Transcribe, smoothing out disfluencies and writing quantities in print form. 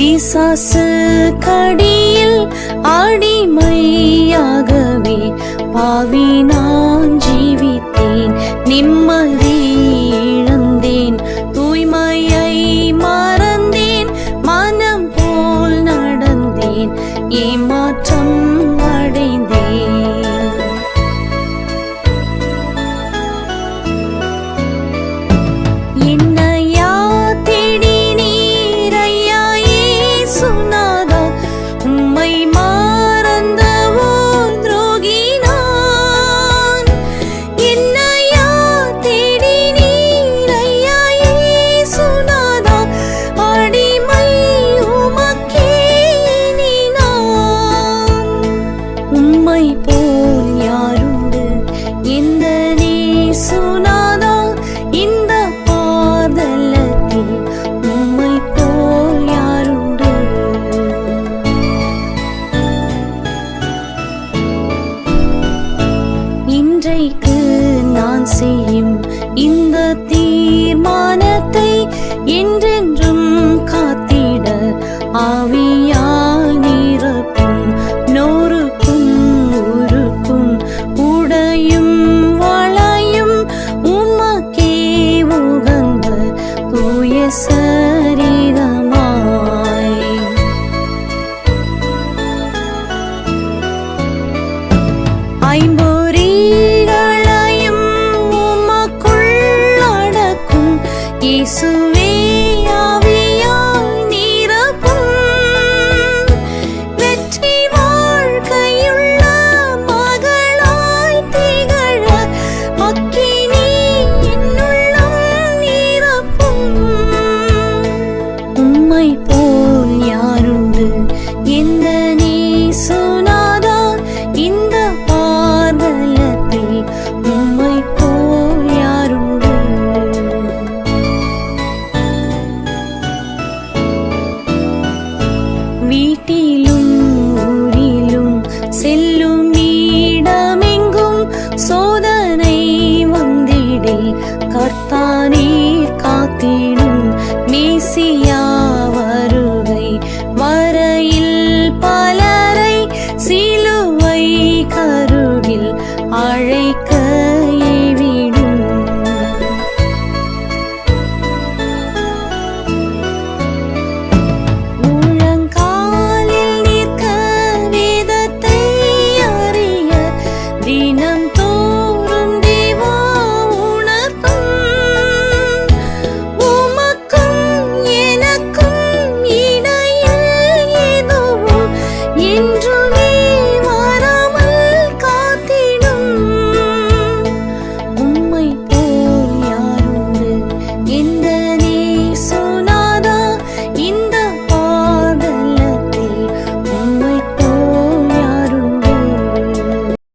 பிசாசு கடியில் அடிமையாகவே பாவி நான் ஜீவித்தேன், நிம்மதி இழந்தேன், தூய்மையை மறந்தேன், மனம் போல் நடந்தேன், ஏமாற்றம் அடைந்தேன். என்னையா தேடினீர் ஐயா இயேசுநாதா, உம்மை மறந்தவோ துரோகி நான். என்னையா தேடினீர் ஐயா இயேசுநாதா, அடிமை உமக்கே இனி நான். உம்மை போல் யாருண்டு இந்த இயேசுநாதா, இந்த பாதலத்தில் உம்மை போல் யாருண்டு. இன்றைக்கு நான் செய்யும் இந்த தீர்மானத்தை என்றென்றும் காத்திட ஆவியால் நிரப்பும், நொறுக்கும் உருக்கும் உடையும் வளையும் உமக்கே உகந்த தூய சரீரமாய். ஐம்பொறிகளையும் உமக்குள் அடக்கும் இயேசுவே ஆவியால் நிரப்பும். வெற்றி வாழ்க்கையுள்ள மகளாய் திகழ அக்கினி என்னுள்ளம் நிரப்பும். உம்மை போல் யாருண்டு இந்த இயேசுநாதா, இந்த பாதலத்தில் உம்மை போல் யாருண்டு. வீட்டில்